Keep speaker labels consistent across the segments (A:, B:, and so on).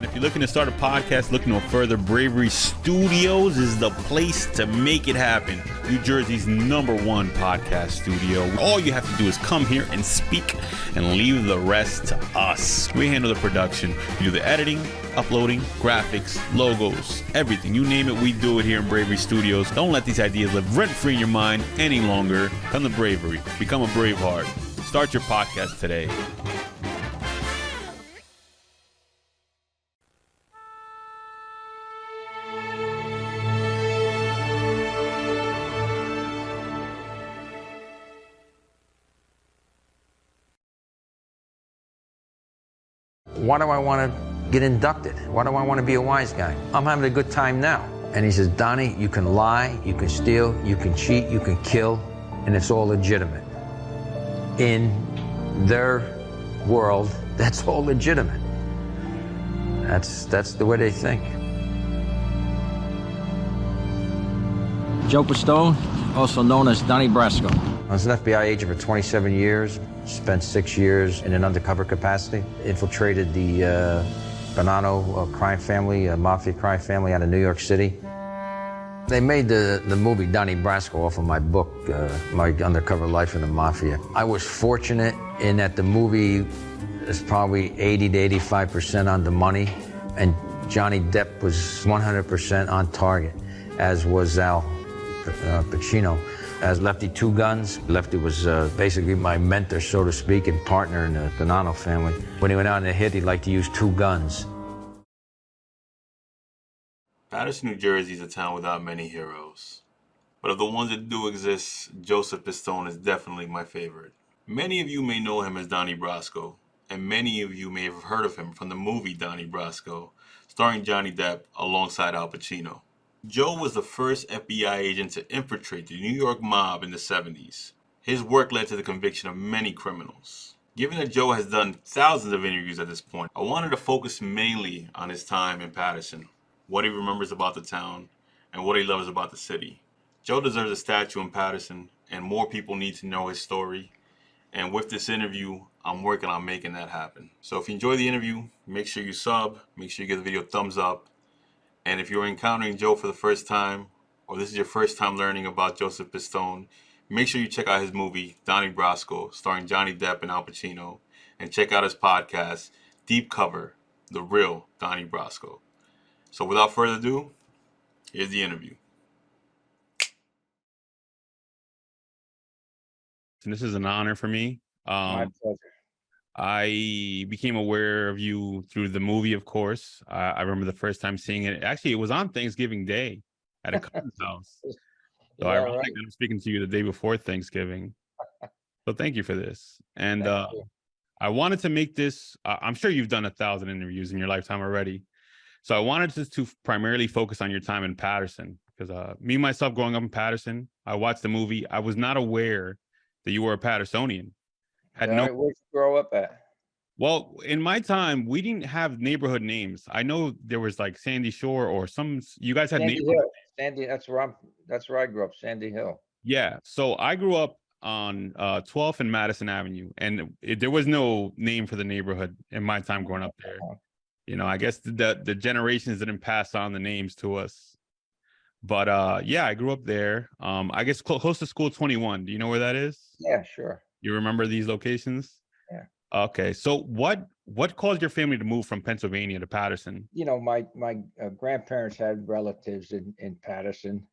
A: If you're looking to start a podcast, look no further. Bravery Studios is the place to make it happen. New Jersey's #1 podcast studio. All you have to do is come here and speak and leave the rest to us. We handle the production. We do the editing, uploading, graphics, logos, everything. You name it, we do it here in Bravery Studios. Don't let these ideas live rent-free in your mind any longer. Come to Bravery. Become a Braveheart. Start your podcast today.
B: Why do I want to get inducted? Why do I want to be a wise guy? I'm having a good time now. And he says, Donnie, you can lie, you can steal, you can cheat, you can kill, and it's all legitimate. In their world, that's all legitimate. That's the way they think.
C: Joe Pistone, also known as Donnie Brasco.
B: I was an FBI agent for 27 years, spent 6 years in an undercover capacity, infiltrated the Bonanno crime family, Mafia crime family out of New York City. They made the movie Donnie Brasco off of my book, My Undercover Life in the Mafia. I was fortunate in that the movie is probably 80 to 85% on the money, and Johnny Depp was 100% on target, as was Al Pacino. As Lefty Two Guns, Lefty was basically my mentor, so to speak, and partner in the Bonanno family. When he went out in the hit, he liked to use 2 guns.
A: Paterson, New Jersey is a town without many heroes. But of the ones that do exist, Joesph Pistone is definitely my favorite. Many of you may know him as Donnie Brasco, and many of you may have heard of him from the movie Donnie Brasco, starring Johnny Depp alongside Al Pacino. Joe was the first FBI agent to infiltrate the New York mob in the 70s. His work led to the conviction of many criminals. Given that Joe has done thousands of interviews at this point, I wanted to focus mainly on his time in Paterson, what he remembers about the town, and what he loves about the city. Joe deserves a statue in Paterson, and more people need to know his story. And with this interview, I'm working on making that happen. So if you enjoy the interview, make sure you sub, make sure you give the video a thumbs up. And if you're encountering Joe for the first time, or this is your first time learning about Joesph Pistone, make sure you check out his movie, Donnie Brasco, starring Johnny Depp and Al Pacino, and check out his podcast, Deep Cover, The Real Donnie Brasco. So without further ado, here's the interview. And this is an honor for me.
B: My pleasure.
A: I became aware of you through the movie, of course. I remember the first time seeing it. Actually, it was on Thanksgiving Day at a cousin's house. So
B: Yeah,
A: I really
B: right.
A: think I'm speaking to you the day before Thanksgiving. So thank you for this. And I wanted to make this, I'm sure you've done 1,000 interviews in your lifetime already. So I wanted to primarily focus on your time in Paterson, because me, myself, growing up in Paterson, I watched the movie. I was not aware that you were a Patersonian.
B: Where'd you grow up at?
A: Well, in my time, we didn't have neighborhood names. I know there was like Sandy Shore or you guys had
B: Sandy
A: neighborhood.
B: Hill. Sandy, that's where I grew up, Sandy Hill.
A: Yeah. So I grew up on 12th and Madison Avenue, and there was no name for the neighborhood in my time growing up there. You know, I guess the generations didn't pass on the names to us. But yeah, I grew up there. I guess close to School 21. Do you know where that is?
B: Yeah, sure.
A: You remember these locations?
B: Yeah.
A: Okay. So what caused your family to move from Pennsylvania to Paterson?
B: You know, my grandparents had relatives in Paterson,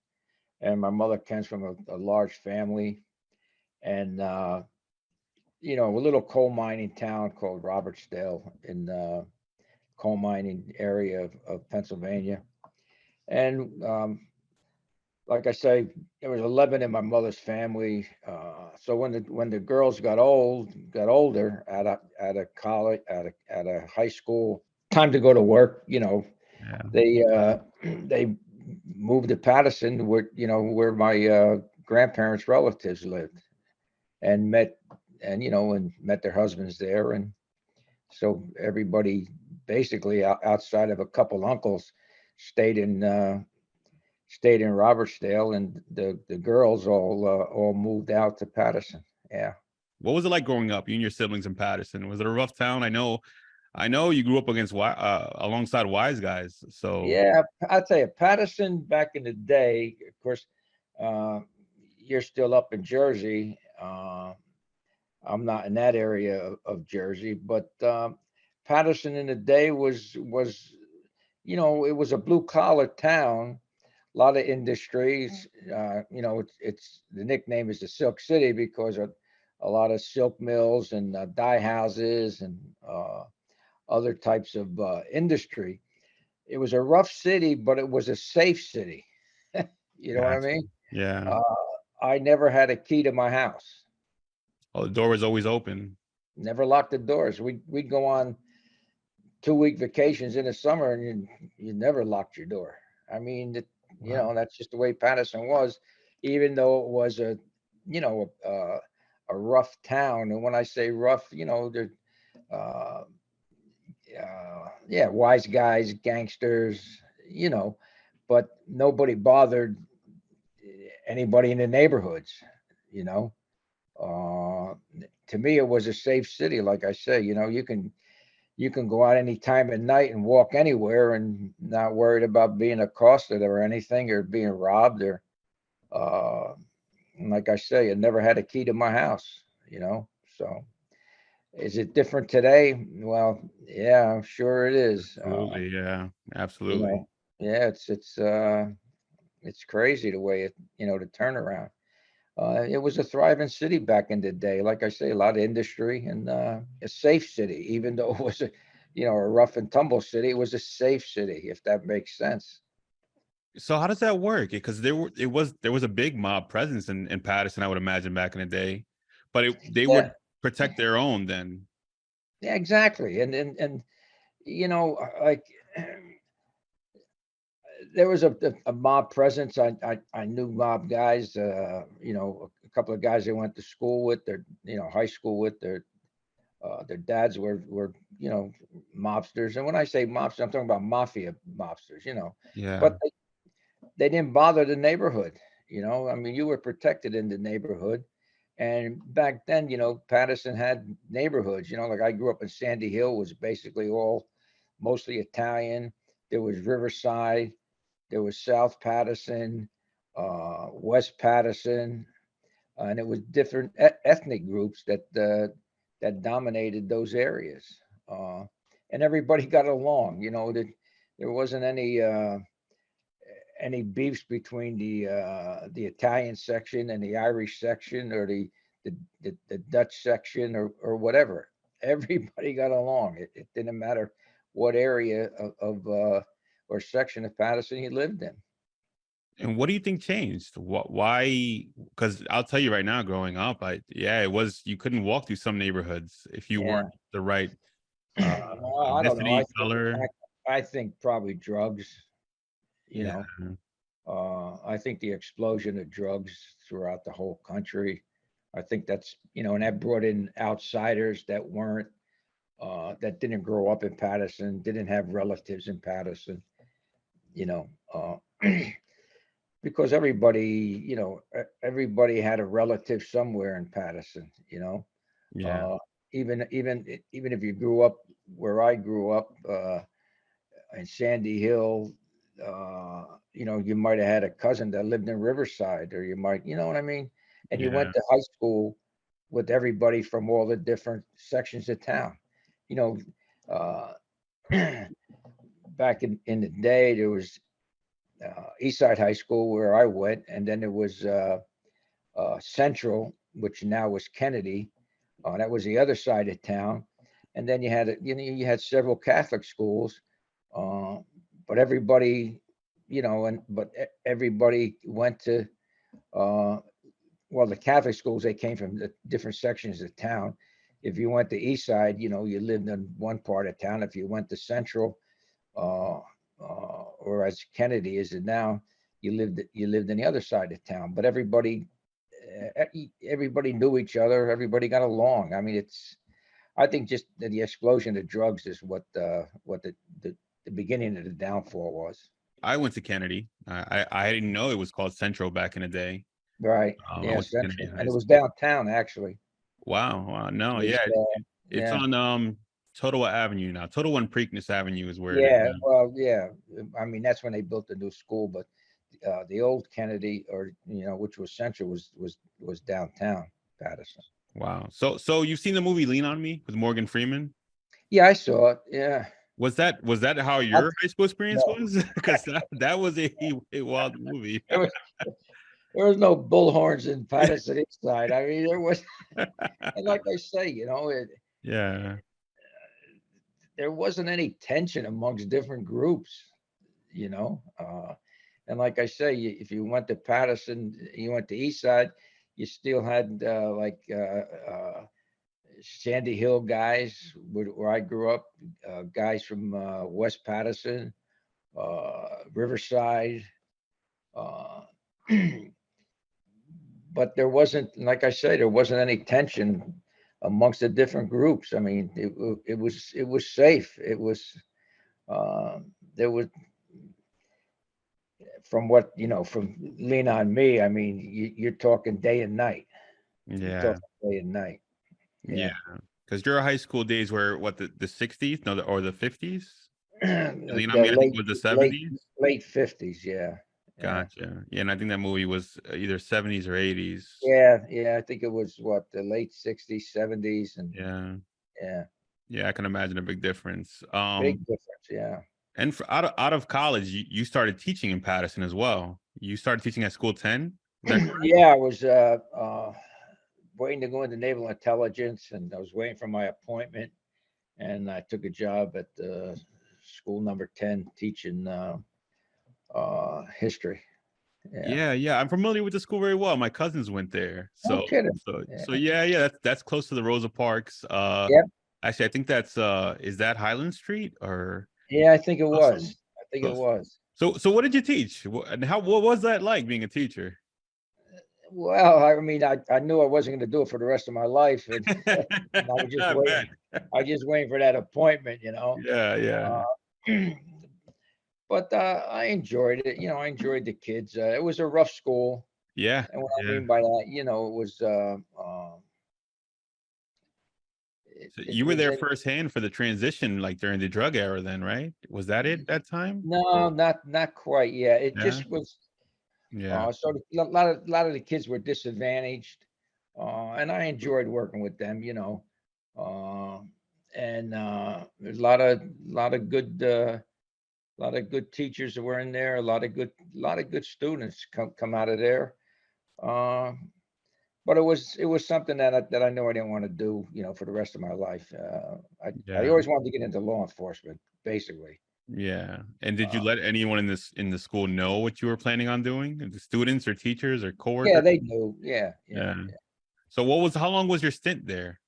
B: and my mother comes from a large family, and you know, a little coal mining town called Robertsdale in the coal mining area of Pennsylvania. And like I say, there was 11 in my mother's family. So when the girls got older out of college, out of high school, time to go to work, you know,
A: Yeah.
B: they moved to Paterson, where my grandparents' relatives lived, and met their husbands there, and so everybody basically outside of a couple uncles stayed in Robertsdale, and the girls all moved out to Paterson. Yeah.
A: What was it like growing up, you and your siblings in Paterson? Was it a rough town? I know
D: I know you grew up alongside wise guys. So
B: Yeah, I'll tell you, Paterson back in the day, of course, uh, you're still up in Jersey. I'm not in that area of Jersey, but Paterson in the day was it was a blue collar town, a lot of industries. It's the nickname is the Silk City because of a lot of silk mills and dye houses and other types of industry. It was a rough city, but it was a safe city. You know what I
D: gotcha.
B: mean?
D: Yeah.
B: Uh, I never had a key to my house.
D: Oh, the door was always open.
B: Never locked the doors. We'd go on 2 week vacations in the summer, and you never locked your door. I mean,
D: Wow.
B: that's just the way Patterson was, even though it was a rough town. And when I say rough, there, uh, yeah, wise guys, gangsters, you know, but nobody bothered anybody in the neighborhoods, you know. Uh, to me, it was a safe city. Like I say, you can go out any time at night and walk anywhere and not worried about being accosted or anything or being robbed or uh and like I say, I never had a key to my house, So is it different today? Well, yeah, I'm sure it is.
D: Absolutely. Yeah.
B: You
D: Absolutely.
B: know, yeah, it's crazy the way the turnaround. It was a thriving city back in the day. Like I say, a lot of industry and a safe city, even though it was a rough and tumble city. It was a safe city, if that makes sense.
D: So how does that work? Because there was a big mob presence in Patterson, I would imagine, back in the day, but they
B: Yeah,
D: would protect their own then.
B: yeah, exactly. And like there was a mob presence. I knew mob guys. A couple of guys I went to school with. Their high school with. Their dads were mobsters. And when I say mobsters, I'm talking about mafia mobsters.
D: Yeah.
B: But they didn't bother the neighborhood. I mean, you were protected in the neighborhood. And back then, Patterson had neighborhoods. Like I grew up in Sandy Hill, was basically all mostly Italian. There was Riverside. There was South Patterson, West Patterson, and it was different ethnic groups that dominated those areas, uh, and everybody got along. There wasn't any beefs between the Italian section and the Irish section or the Dutch section or whatever. Everybody got along. It didn't matter what area of or section of Patterson you lived in.
D: And what do you think changed? Why? Because I'll tell you right now, growing up, it was you couldn't walk through some neighborhoods if you
B: Yeah.
D: weren't the right
B: Well, I don't know.
D: ethnicity, color.
B: I think probably drugs. You
D: Yeah.
B: know, I think the explosion of drugs throughout the whole country. I think that's and that brought in outsiders that didn't grow up in Patterson, didn't have relatives in Patterson. You know, because everybody had a relative somewhere in Patterson.
D: Yeah.
B: Uh, even if you grew up where I grew up in Sandy Hill, you might have had a cousin that lived in Riverside, or you might, you know what I mean? And you
D: Yeah.
B: went to high school with everybody from all the different sections of town. You know, uh, back in the day, there was Eastside High School where I went, and then there was Central, which now was Kennedy. That was the other side of town, and then you had several Catholic schools, uh, but everybody, everybody went to uh, the Catholic schools. They came from the different sections of town. If you went to East Side, you lived in one part of town. If you went to Central, uh, or as Kennedy is it now, you lived in the other side of town. But everybody knew each other. Everybody got along. I mean, I think just the explosion of drugs is what the beginning of the downfall was.
D: I went to Kennedy. I didn't know it was called Central back in the day.
B: Right.
D: I
B: Yeah,
D: went to Kennedy
B: Central.
D: High
B: And it was
D: School.
B: downtown actually.
D: Wow. Wow.
B: It
D: No.
B: was
D: Yeah. It's
B: yeah.
D: on Totowa Avenue now. Totowa and Preakness Avenue is where it is
E: Yeah,
D: now.
E: well, yeah. I mean, that's when they built the new school, but the old Kennedy, or which was Central, was downtown Paterson.
D: Wow. So you've seen the movie Lean on Me with Morgan Freeman?
E: Yeah, I saw it. Yeah.
D: Was that how
E: I,
D: your high school experience
E: no,
D: was? Because that was a wild movie.
E: there was there was no bullhorns in Paterson East Side. I mean, there was, and like I say,
D: Yeah.
E: there wasn't any tension amongst different groups. And like I say, if you went to Paterson, you went to East Side, you still had Sandy Hill guys, where I grew up, guys from West Paterson, Riverside. Uh, but there wasn't, like I say, there wasn't any tension amongst the different groups. I mean, it was safe. It was there was, from what from Lean on Me. I mean, you're talking day and night. You're
D: Yeah.
E: talking day and night.
D: Yeah.
E: Yeah.
D: Because your high school days were what, the 60s? No, or the 50s? Lean on
E: The
D: Me, I think, was the 70s.
E: late 50s. Yeah. Yeah.
D: Gotcha. Yeah, and I think that movie was either 70s or 80s.
E: Yeah. I think it was what, the late 60s, 70s, and
D: Yeah.
E: yeah,
D: Yeah, I can imagine a big difference.
E: big difference. Yeah.
D: And out of college, you started teaching in Paterson as well. You started teaching at School 10. Is that correct?
E: Yeah, I was waiting to go into naval intelligence, and I was waiting for my appointment, and I took a job at school number 10 teaching history. Yeah.
D: Yeah. I'm familiar with the school very well. My cousins went there.
E: No
D: So
E: kidding.
D: so
E: Yeah.
D: so yeah, that's close to the Rosa Parks.
E: Yep.
D: Actually, I think that's is that Highland Street or
E: Yeah, I think it
D: close
E: was. I think it
D: close.
E: was.
D: So what did you teach? And what was that like being a teacher?
E: Well, I mean, I knew I wasn't going to do it for the rest of my life, and I was just
D: I
E: waiting.
D: bet.
E: I was just waiting for that appointment.
D: Yeah.
E: But I enjoyed it. I enjoyed the kids. It was a rough school,
D: Yeah.
E: and what I
D: Yeah.
E: mean by that, it was
D: So
E: it
D: you were
E: was
D: there
E: a,
D: firsthand for the transition, like during the drug era then, right? Was that it that time?
E: no, not quite. Yeah, it
D: Yeah.
E: just was.
D: Yeah.
E: So a lot of the kids were disadvantaged, and I enjoyed working with them. Uh, and there's a lot of good teachers that were in there. A lot of good students come out of there. Uh, but it was something that I knew I didn't want to do, for the rest of my life. I
D: Yeah.
E: always wanted to get into law enforcement, basically.
D: Yeah. And did you
E: Uh,
D: let anyone in the school know what you were planning on doing? The students or teachers or
E: yeah,
D: coworkers?
E: they knew. Yeah,
D: Yeah. So how long was your stint there?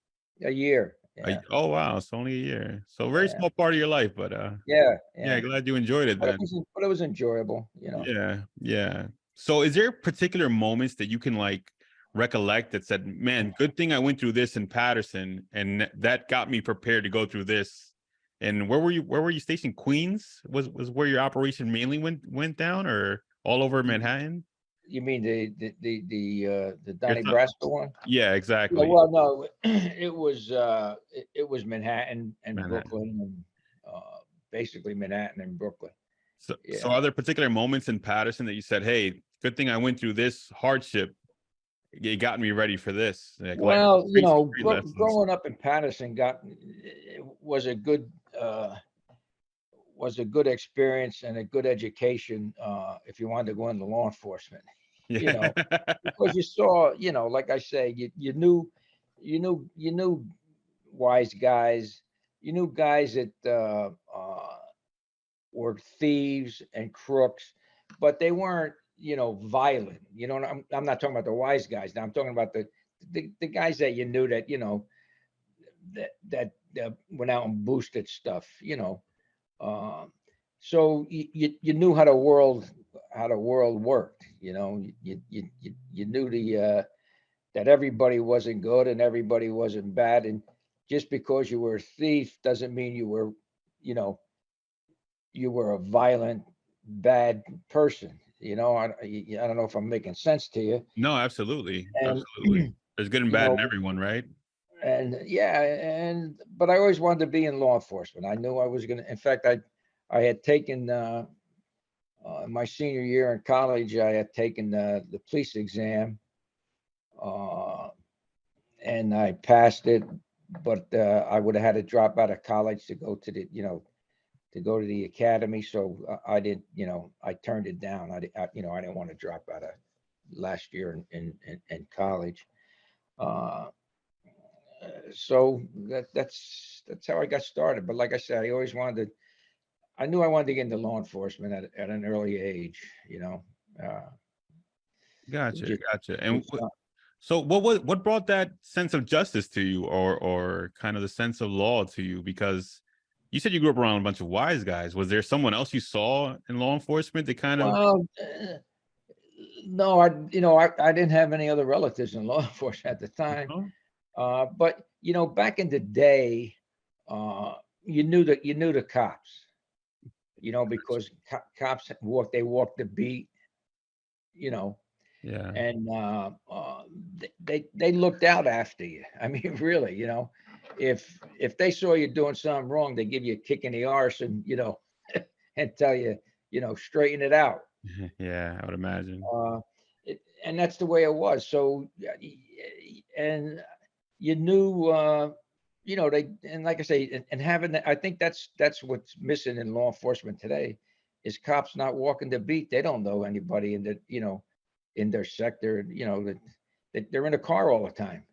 E: a year. Yeah,
D: Oh wow, it's only a year. So very
E: yeah,
D: small part of your life, but
E: yeah,
D: yeah,
E: yeah.
D: glad you enjoyed it
E: But
D: then.
E: it was enjoyable.
D: Yeah. So is there particular moments that you can like recollect that said, man, good thing I went through this in Paterson and that got me prepared to go through this? And where were you stationed? Queens was where your operation mainly went down, or all over Manhattan?
E: You mean the
D: Your
E: Donnie
D: th-
E: Brasco one?
D: yeah,
E: Yeah,
D: exactly.
E: well, no, it was Manhattan and
D: Manhattan.
E: Brooklyn, and basically Manhattan and Brooklyn.
D: So
E: Yeah.
D: are there particular moments in Paterson that you said, hey, good thing I went through this hardship. It got me ready for this. Like
E: Well,
D: street lessons.
E: growing up in Paterson was a good experience and a good education, if you wanted to go into law enforcement. You
D: Yeah.
E: know, because you saw, like I say, you knew wise guys, you knew guys that were thieves and crooks, but they weren't, violent. And I'm not talking about the wise guys. Now I'm talking about the guys that you knew that, that went out and boosted stuff. So you knew how the world worked. You knew that everybody wasn't good and everybody wasn't bad, and just because you were a thief doesn't mean you know you were a violent, bad person. I don't know if I'm making sense to you.
D: No, absolutely.
E: And
D: Absolutely. There's good and
E: you
D: bad
E: know,
D: in everyone, right?
E: and yeah, but I always wanted to be in law enforcement. I knew I was gonna. In fact, I had taken my senior year in college. I had taken the police exam, uh, and I passed it. But I would have had to drop out of college to go to to go to the academy. So I didn't, I turned it down. I didn't want to drop out of last year in college. Uh, so that's how I got started. But like I said, I always wanted to. I knew I wanted to get into law enforcement at an early age. Uh,
D: Gotcha,
E: just,
D: gotcha. And
E: just, uh,
D: so what brought that sense of justice to you, or kind of the sense of law to you? Because you said you grew up around a bunch of wise guys. Was there someone else you saw in law enforcement that kind of?
E: well, no, I didn't have any other relatives in law enforcement at the time.
D: Oh,
E: But back in the day, uh, you knew the cops. Because cops walked the beat. You know,
D: yeah.
E: and they looked out after you. I mean, really, if they saw you doing something wrong, they give you a kick in the arse and and tell you, straighten it out.
D: Yeah, I would imagine.
E: Uh, and that's the way it was. So, and you knew, they, and like I say, and having that, I think that's what's missing in law enforcement today, is cops not walking the beat. They don't know anybody in their sector. That they're in a car all the time.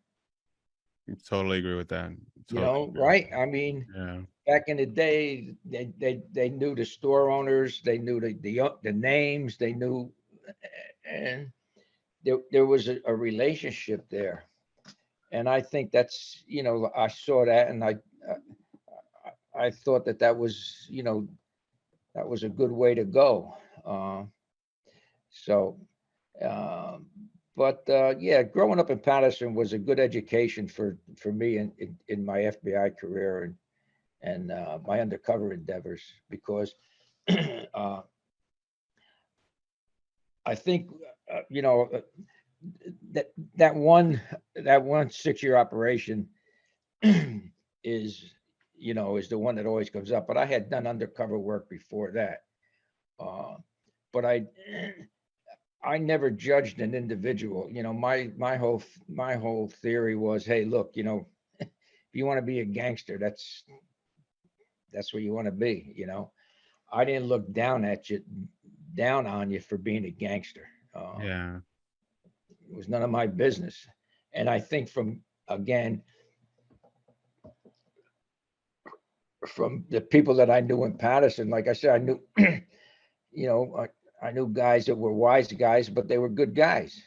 D: Totally agree with that. Totally agree with
E: Right? I mean,
D: that.
E: back in the day, they knew the store owners, they knew the names, they knew, and there was a relationship there. And I think that's, I saw that, and I thought that was, that was a good way to go. So, uh, but yeah, growing up in Paterson was a good education for me in my FBI career and my undercover endeavors, because uh, I think that that one 6-year operation is is the one that always comes up. But I had done undercover work before that, uh, but I never judged an individual. My whole theory was, hey, look, if you want to be a gangster, that's what you want to be. I didn't look down on you for being a gangster.
D: Yeah.
E: It was none of my business. And I think again, from the people that I knew in Patterson, like I said, I knew, I knew guys that were wise guys, but they were good guys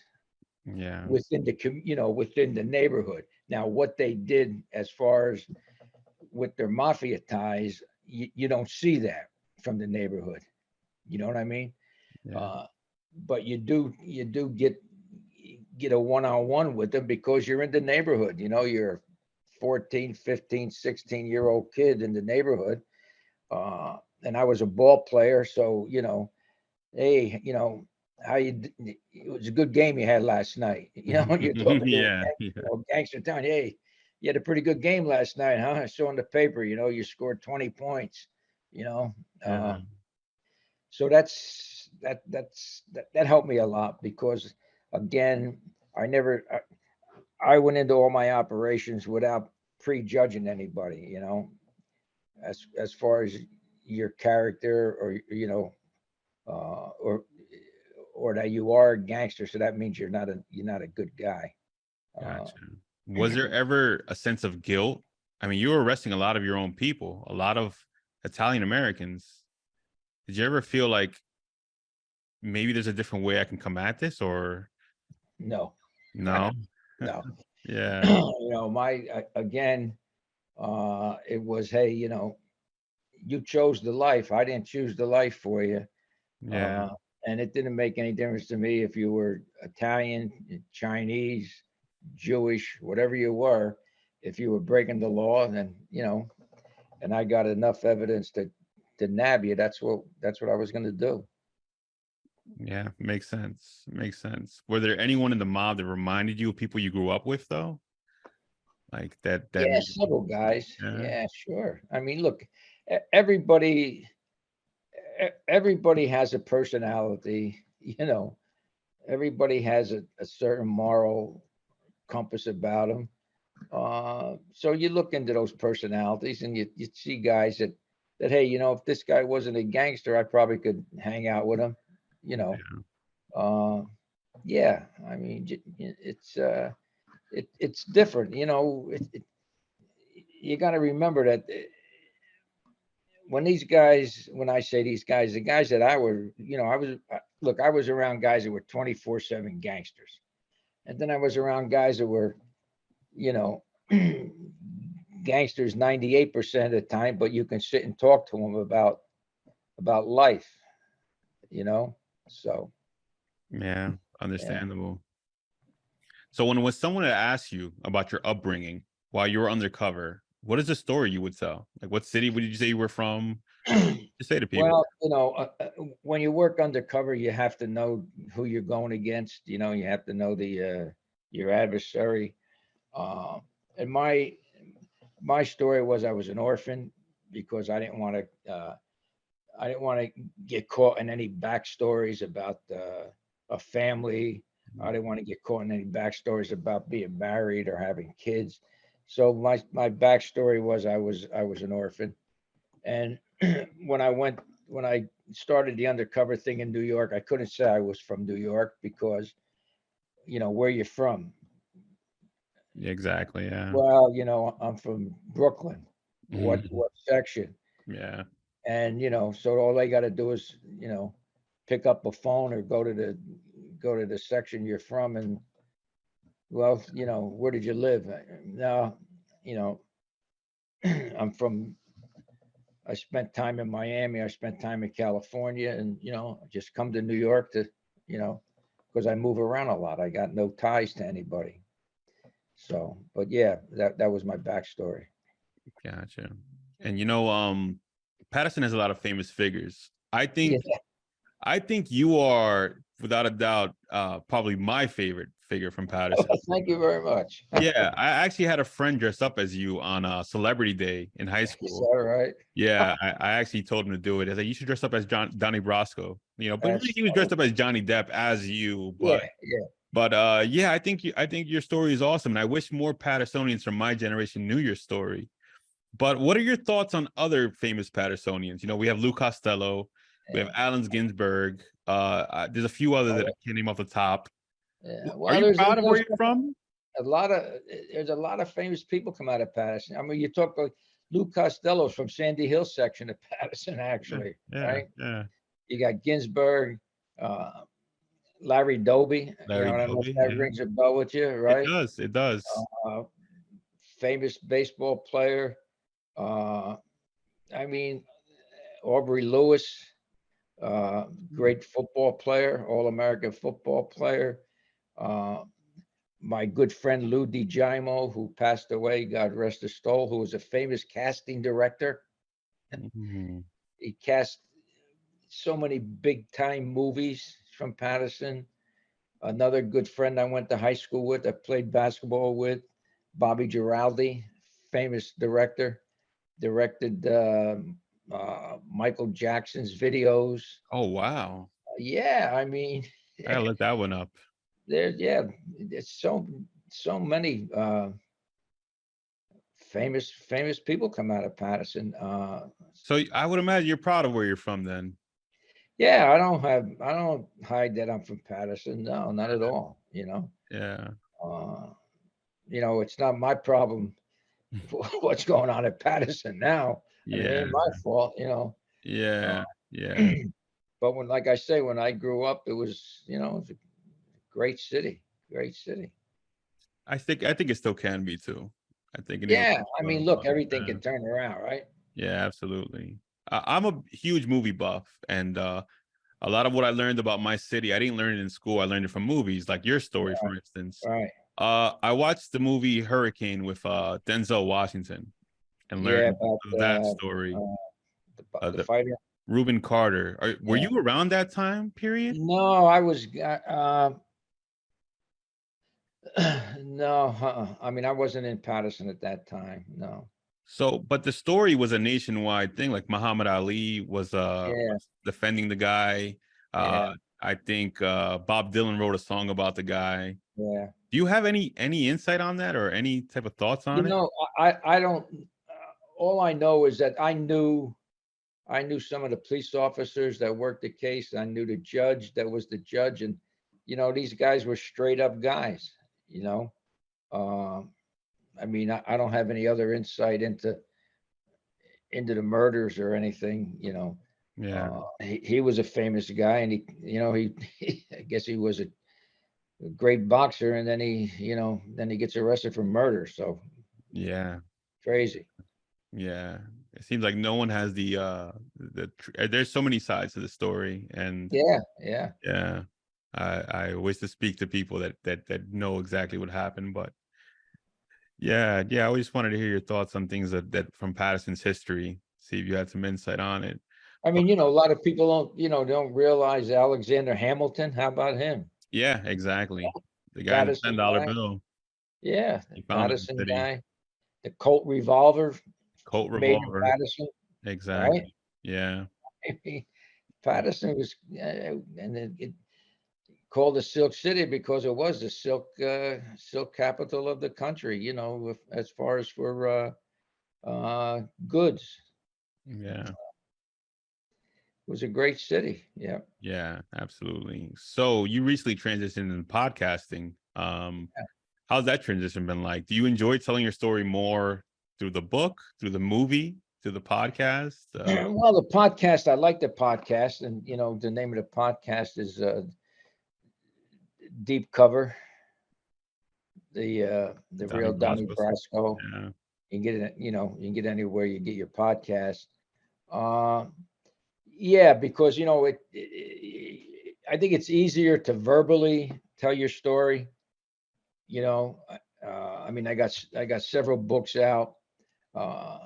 D: Yeah.
E: within the neighborhood. Now, what they did as far as with their mafia ties, you don't see that from the neighborhood. You know what I mean?
D: Yeah.
E: Uh, but you do get a one-on-one with them because you're in the neighborhood. You're a 14, 15, 16-year-old kid in the neighborhood. And I was a ball player, so hey, how it was a good game you had last night. You're talking to
D: Yeah. Yeah.
E: gangster town. Hey, you had a pretty good game last night, huh? I saw in the paper, you scored 20 points, you know. Uh,
D: Yeah.
E: so that helped me a lot, because again, I went into all my operations without prejudging anybody, as far as your character, or or that you are a gangster, so that means you're not a good guy. Uh,
D: Gotcha. Was there ever a sense of guilt? I mean, you were arresting a lot of your own people, a lot of Italian Americans. Did you ever feel like maybe there's a different way I can come at this, or
E: no,
D: no?
E: no.
D: Yeah.
E: Again, it was, hey, you chose the life. I didn't choose the life for you.
D: Yeah.
E: Uh, and it didn't make any difference to me if you were Italian, Chinese, Jewish, whatever you were. If you were breaking the law, then and I got enough evidence to nab you. That's what I was going to do.
D: Yeah. Makes sense. Makes sense. Were there anyone in the mob that reminded you of people you grew up with, though? like that
E: Yeah,
D: made
E: several guys.
D: yeah.
E: Yeah, sure. I mean, look, everybody, everybody has a personality. Everybody has a certain moral compass about them. So you look into those personalities, and you see guys that hey, if this guy wasn't a gangster, I probably could hang out with him. You know, uh, yeah. I mean, it's different. You got to remember that when I say these guys, the guys that I were, look, I was around guys that were 24/7 gangsters, and then I was around guys that were, you know, gangsters 98% of the time, but you can sit and talk to them about life, you know. So
D: Yeah,
E: yeah.
D: understandable. So when someone had asked you about your upbringing while you were undercover, what is the story you would tell? Like, what city would you say you were from? Just say to people.
E: Well, when you work undercover, you have to know who you're going against. You have to know the your adversary. Uh, and my story was I was an orphan because I didn't want to get caught in any backstories about a family. I didn't want to get caught in any backstories about being married or having kids. So my backstory was I was an orphan, and when I started the undercover thing in New York, I couldn't say I was from New York because where you from.
D: Exactly. Yeah.
E: Well, I'm from Brooklyn. What section?
D: Yeah.
E: And so all they got to do is pick up a phone or go to the section you're from, and well, where did you live? No, you know I'm from. I spent time in Miami. I spent time in California, and just come to New York to you know because I move around a lot. I got no ties to anybody. So, but yeah, that was my backstory.
D: Gotcha. And Paterson has a lot of famous figures.
E: Yeah.
D: I think you are, without a doubt, probably my favorite figure from Paterson.
E: Thank you very much.
D: Yeah, I actually had a friend dress up as you on Celebrity Day in high
E: Is
D: school.
E: that right?
D: Yeah, I actually told him to do it. I said you should dress up as Donnie Brasco. But really
E: That's
D: he was dressed up as Johnny Depp as you.
E: yeah,
D: But
E: yeah.
D: yeah, I think your story is awesome, and I wish more Pattersonians from my generation knew your story. But what are your thoughts on other famous Pattersonians? We have Lou Costello, we have
E: Yeah.
D: Allen Ginsberg. There's a few others that I can't name off the top.
E: Yeah.
D: Are
E: Well,
D: you proud of where you're from?
E: a lot of there's a lot of famous people come out of Paterson. I mean, you talk about Lou Costello's from Sandy Hill section of Paterson,
D: Yeah,
E: actually,
D: yeah,
E: right?
D: yeah.
E: You got Ginsberg, uh, Larry Doby.
D: Larry
E: I don't know if
D: Doby,
E: that
D: yeah.
E: rings a bell with you,
D: It
E: right?
D: does, it does.
E: Uh, Famous baseball player. Uh, I mean, Aubrey Lewis, great football player, All American football player. Uh, my good friend Lou DiGiamo, who passed away, God rest his soul, who was a famous casting director.
D: Mhm.
E: He cast so many big time movies from Paterson. Another good friend I went to high school with, I played basketball with, Bobby Giraldi, famous director, directed Michael Jackson's videos.
D: Oh, wow.
E: Yeah, I mean,
D: I gotta look that one up.
E: there's so many famous people come out of Paterson.
D: So I would imagine you're proud of where you're from then.
E: Yeah, I don't hide that I'm from Paterson. No, not at all.
D: Yeah.
E: Uh, it's not my problem what's going on at Paterson now. I mean, it
D: Yeah.
E: ain't my fault. Uh,
D: Yeah. Yeah.
E: but like I say, when I grew up, it was a great city, great city.
D: I think it still can be too. I think it
E: Yeah, I mean, look, everything
D: yeah.
E: can turn around, right?
D: Yeah, absolutely. I'm a huge movie buff, and a lot of what I learned about my city, I didn't learn it in school. I learned it from movies, like your story, for instance.
E: Right.
D: I watched the movie Hurricane with Denzel Washington and
E: Yeah,
D: learned
E: about
D: of that story.
E: the
D: The
E: fighter.
D: Reuben Carter. Were
E: Yeah.
D: you around that time period?
E: No, I was. No, I mean, I wasn't in Paterson at that time. No.
D: So, but the story was a nationwide thing. Like Muhammad Ali
E: Yeah,
D: was defending the guy. Uh,
E: yeah,
D: I think Bob Dylan wrote a song about the guy.
E: yeah.
D: Do you have any insight on that or any type of thoughts
E: You
D: on it?
E: know, I don't. All I know is that I knew some of the police officers that worked the case. I knew the judge that was the judge, and these guys were straight up guys. You know, um, I mean, I don't have any other insight into the murders or anything.
D: Yeah,
E: He was a famous guy, and he I guess he was a great boxer, and then he gets arrested for murder. So
D: yeah,
E: crazy.
D: yeah. It seems like no one has there's so many sides to the story, and
E: Yeah, yeah.
D: yeah, I wish to speak to people that know exactly what happened, but yeah, I always wanted to hear your thoughts on things that from Patterson's history. See if you had some insight on it.
E: I
D: But
E: mean, a lot of people don't realize Alexander Hamilton. How about him?
D: yeah, exactly. The guy in the
E: Patterson
D: $10
E: guy.
D: bill,
E: Yeah, the
D: he founded the
E: Patterson
D: city.
E: guy. The Colt revolver
D: Colt
E: made in
D: revolver,
E: Patterson, right?
D: exactly. Yeah,
E: I mean, Patterson was, and it called the Silk City because it was the silk capital of the country. As far as for goods,
D: yeah,
E: it was a great city. Yeah.
D: yeah, absolutely. So you recently transitioned into podcasting. How's that transition been like? Do you enjoy telling your story more through the book, through the movie, through the podcast?
E: Well, the podcast, I like the podcast, and the name of the podcast is Deep Cover, the
D: Donnie
E: real Donnie
D: Brasco.
E: Brasco.
D: Yeah,
E: You can get it, you can get anywhere you get your podcast. Uh, yeah, because I think it's easier to verbally tell your story. I mean, I got several books out. Uh,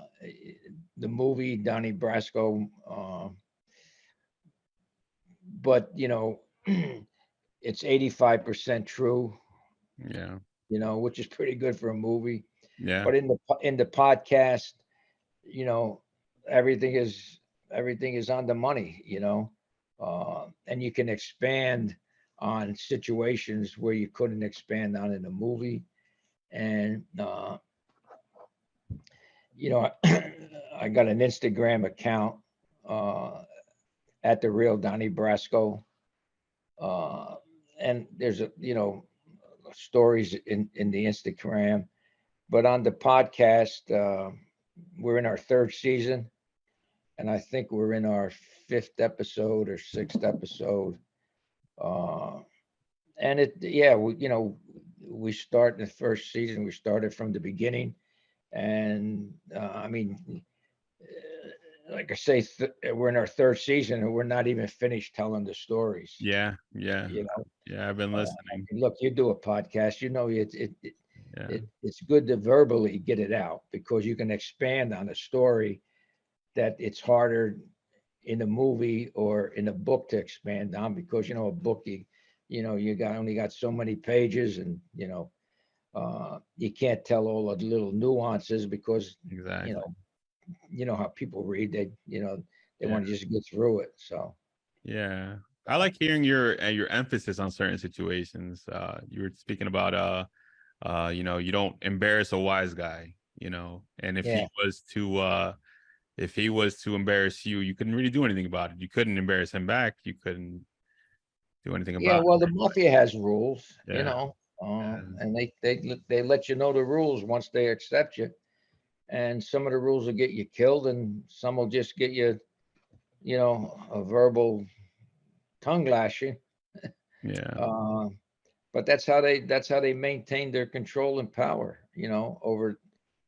E: the movie Donnie Brasco, but it's 85% true.
D: yeah,
E: Which is pretty good for a movie.
D: yeah,
E: But in the podcast, you know, everything is everything is on the money, and you can expand on situations where you couldn't expand on in a movie. And I got an Instagram account uh, at the real Donnie Brasco, uh, and there's stories in the Instagram. But on the podcast, we're in our third season, and I think we're in our fifth episode or sixth episode. Uh, and we start in the first season. We started from the beginning, and I mean, like I say, we're in our third season, and we're not even finished telling the stories.
D: yeah, yeah,
E: You know,
D: yeah. I've been listening.
E: look, you do a podcast,
D: Yeah,
E: it's good to verbally get it out because you can expand on a story that it's harder in a movie or in a book to expand on because a book you only got so many pages, and you can't tell all the little nuances because you
D: exactly.
E: know how people read. They
D: Yeah,
E: want to just get through it. So
D: yeah. I like hearing your emphasis on certain situations. You were speaking about you don't embarrass a wise guy, and
E: yeah.
D: if he was to embarrass you, you couldn't really do anything about it. You couldn't embarrass him back. You couldn't do anything
E: Yeah,
D: about
E: well, the mafia has rules,
D: it. Yeah,
E: and they let you know the rules once they accept you. And some of the rules will get you killed, and some will just get you, a verbal tongue lashing.
D: yeah,
E: Uh, but that's how they maintain their control and power,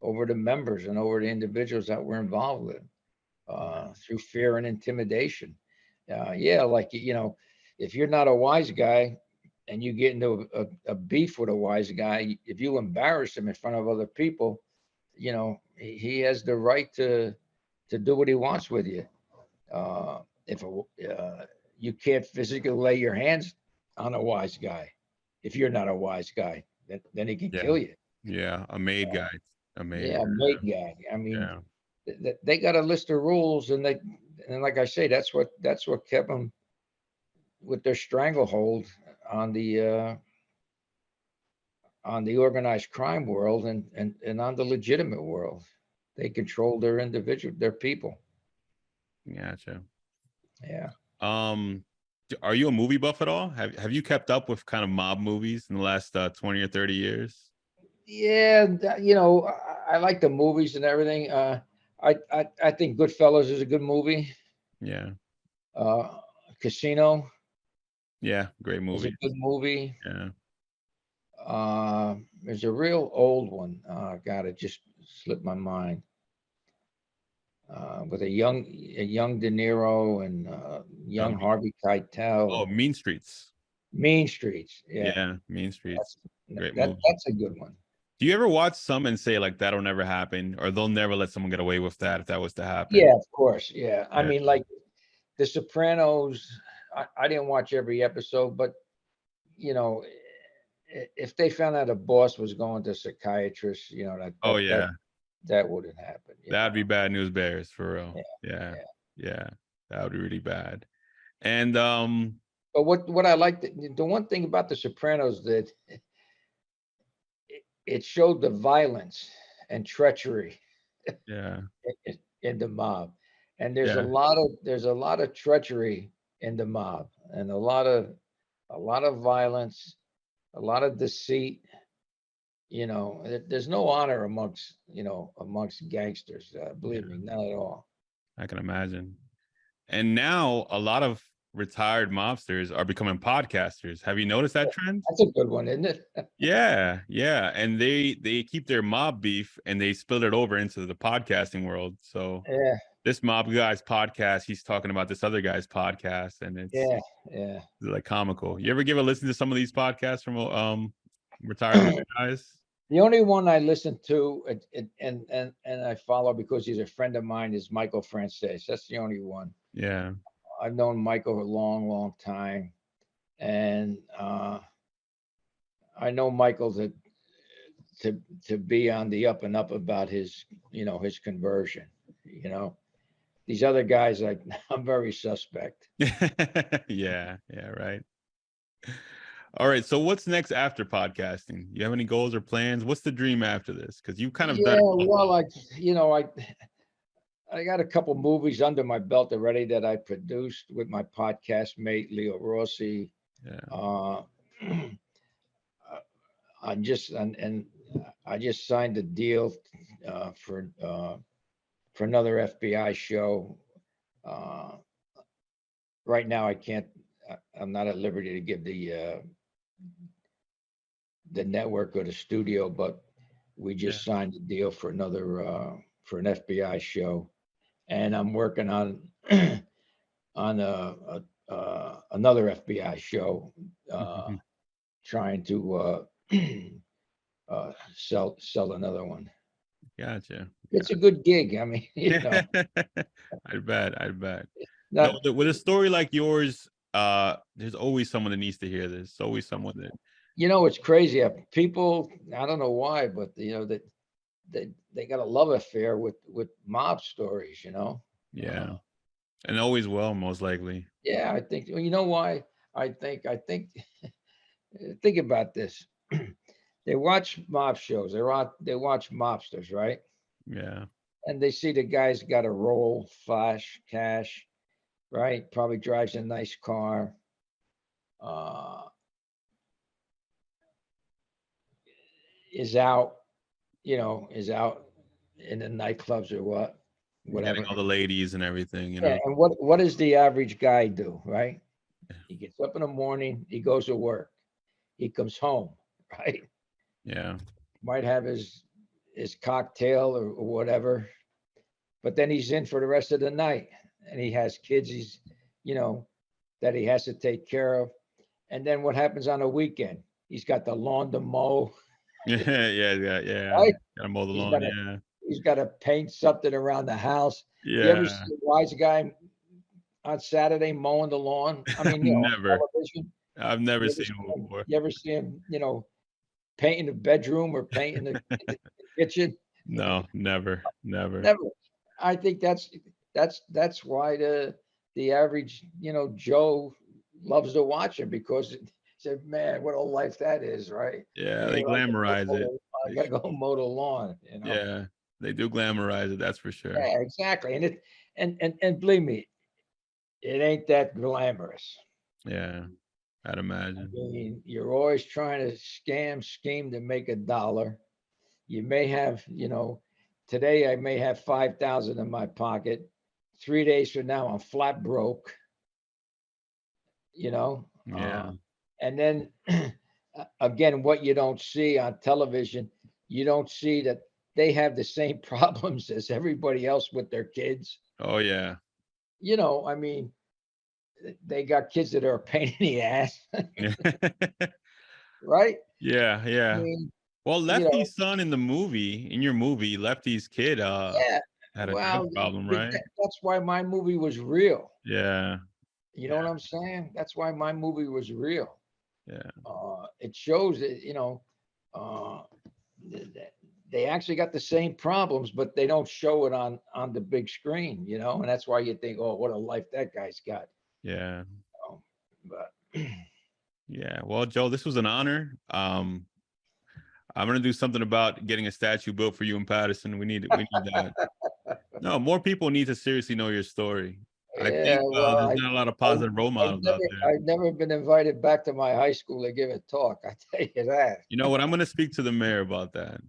E: over the members and over the individuals that were involved with, through fear and intimidation. Yeah, like if you're not a wise guy and you get into a beef with a wise guy, if you embarrass him in front of other people, he has the right to do what he wants with you. If you can't physically lay your hands on a wise guy if you're not a wise guy. then he can
D: Yeah.
E: kill you.
D: Yeah. A made guy. A made.
E: Yeah, mate guy. I mean,
D: Yeah.
E: they got a list of rules, and like I say, that's what kept them with their stranglehold on the organized crime world and on the legitimate world. They control their people.
D: Gotcha.
E: Yeah.
D: Are you a movie buff at all? Have you kept up with kind of mob movies in the last 20 or 30 years?
E: Yeah, I like the movies and everything. I think Goodfellas is a good movie.
D: Yeah.
E: Uh, Casino
D: Yeah. Great
E: is a
D: movie.
E: good movie.
D: Yeah.
E: There's a real old one. God, it just slipped my mind. With a young De Niro and young
D: Um,
E: Harvey Keitel.
D: oh, Mean Streets.
E: Mean Streets. Yeah,
D: Yeah. Mean Streets.
E: that's
D: Great movie.
E: that's a good one.
D: Do you ever watch some and say like that'll never happen, or they'll never let someone get away with that if that was to happen?
E: Yeah, of course. Yeah, I
D: Yeah.
E: mean, like The Sopranos. I didn't watch every episode, but you know, if they found out a boss was going to psychiatrist,
D: Oh yeah.
E: that wouldn't happen.
D: That'd be bad news bears for real.
E: Yeah,
D: Yeah.
E: yeah.
D: Yeah. That would be really bad. And
E: But what I like, the one thing about The Sopranos that it showed the violence and treachery
D: yeah.
E: in the mob, and
D: Yeah.
E: there's a lot of treachery in the mob, and a lot of violence, a lot of deceit. There's no honor amongst gangsters.
D: Yeah.
E: Believe me, not at all.
D: I can imagine. And now a lot of retired mobsters are becoming podcasters. Have you noticed that trend?
E: That's a good one, isn't it?
D: Yeah, yeah. And they keep their mob beef and they spill it over into the podcasting world. So
E: Yeah,
D: this mob guy's podcast, he's talking about this other guy's podcast, and it's
E: yeah.
D: like comical. You ever give a listen to some of these podcasts from retired mob guys?
E: The only one I listen to and I follow because he's a friend of mine is Michael Francis. That's the only one.
D: Yeah.
E: I've known Michael a long, long time, and I know Michael to be on the up and up about his conversion. These other guys, I'm very suspect.
D: Yeah, yeah, right. All right. So what's next after podcasting? You have any goals or plans? What's the dream after this? Because you've kind of done.
E: Well, I got a couple movies under my belt already that I produced with my podcast mate Leo Rossi.
D: Yeah.
E: I just signed a deal for another FBI show. Right now, I'm not at liberty to give the network or the studio, but we just signed a deal for an FBI show, and I'm working on another FBI show, trying to sell another one.
D: Gotcha.
E: It's a good gig. I mean,
D: I'd bet.
E: Not,
D: No, with a story like yours, there's always someone that needs to hear this. There's always someone that.
E: It's crazy. People, I don't know why, but that they got a love affair with mob stories.
D: Yeah, and always will, most likely.
E: Yeah, I think. You know why? I think. Think about this. They watch mob shows. They watch mobsters, right?
D: Yeah.
E: And they see the guy's got a roll, flash, cash, right? Probably drives a nice car. Is out in the nightclubs or whatever.
D: Getting all the ladies and everything,
E: Yeah, and what does the average guy do, right? He gets up in the morning, he goes to work, he comes home, right?
D: Yeah.
E: Might have his cocktail or whatever, but then he's in for the rest of the night, and he has kids that he has to take care of. And then what happens on a weekend? He's got the lawn to mow.
D: Yeah.
E: Right?
D: Gotta mow the lawn. Yeah.
E: He's got to paint something around the house.
D: Yeah.
E: You ever see a wise guy on Saturday mowing the lawn? I mean,
D: Never.
E: television.
D: I've never seen him before.
E: You ever see him, painting a bedroom or painting the kitchen.
D: No, never, never.
E: Never. I think that's why the average, Joe loves to watch him because it said, man, what a life that is, right?
D: Yeah,
E: You
D: they
E: know,
D: glamorize it.
E: I gotta go mow the lawn,
D: Yeah, they do glamorize it. That's for sure.
E: Yeah, exactly. And believe me, it ain't that glamorous.
D: Yeah, I'd
E: I
D: imagine.
E: mean, you're always trying to scheme to make a dollar. You may have, today I may have 5,000 in my pocket. 3 days from now, I'm flat broke, you know.
D: Yeah.
E: And then again, what you don't see on television, you don't see that they have the same problems as everybody else with their kids.
D: Oh yeah.
E: I mean, they got kids that are a pain in the ass, right?
D: Yeah,
E: I
D: yeah.
E: mean,
D: Well,
E: you know,
D: Lefty's son in your movie, Lefty's kid
E: yeah.
D: had a drug
E: Well,
D: problem,
E: but
D: right?
E: that's why my movie was real.
D: Yeah,
E: You know what
D: yeah,
E: I'm saying? That's why my movie was real.
D: yeah,
E: It shows that, uh, th- they actually got the same problems, but they don't show it on the big screen, and that's why you think, oh, what a life that guy's got.
D: yeah,
E: But
D: yeah. Well, Joe, this was an honor. I'm gonna do something about getting a statue built for you in Paterson. We need that. No, more people need to seriously know your story. I
E: yeah,
D: think
E: well,
D: there's not a lot of
E: I,
D: positive role
E: I've
D: models out
E: never,
D: there.
E: I've never been invited back to my high school to give a talk. I tell you that.
D: You know what? I'm gonna speak to the mayor about that.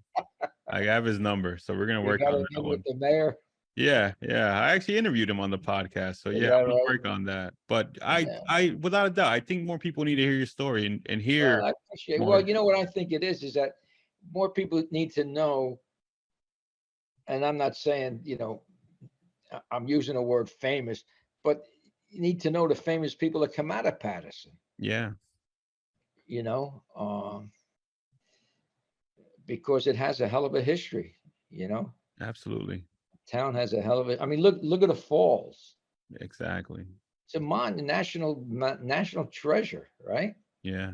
D: I have his number, so we're gonna
E: You
D: work
E: got
D: on
E: it
D: that
E: in with
D: one.
E: the mayor.
D: Yeah, yeah. I actually interviewed him on the podcast. So
E: Is
D: yeah,
E: that
D: I'm gonna
E: right?
D: work on that. But
E: Yeah.
D: I without a doubt, I think more people need to hear your story and
E: Well,
D: hear
E: I appreciate.
D: more.
E: Well, you know what I think it is that more people need to know. And I'm not saying, I'm using the word famous, but you need to know the famous people that come out of Paterson,
D: Yeah,
E: you know, because it has a hell of a history, you know.
D: absolutely.
E: Town has a hell of a. I mean, look at the falls.
D: Exactly.
E: It's a national treasure, right?
D: Yeah,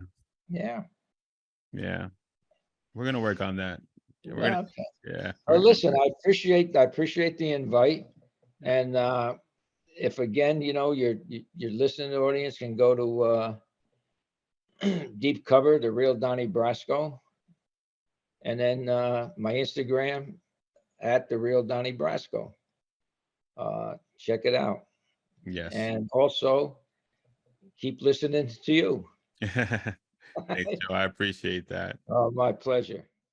E: Yeah.
D: yeah. We're gonna work on that. We're gonna
E: Yeah. Okay.
D: yeah,
E: Well, listen, I appreciate the invite, and if again, your listening audience can go to Deep Cover, the real Donnie Brasco, and then my Instagram at the real Donnie Brasco. Check it out,
D: yes.
E: and also keep listening to you.
D: Thanks, Joe. I appreciate that.
E: Oh, my pleasure.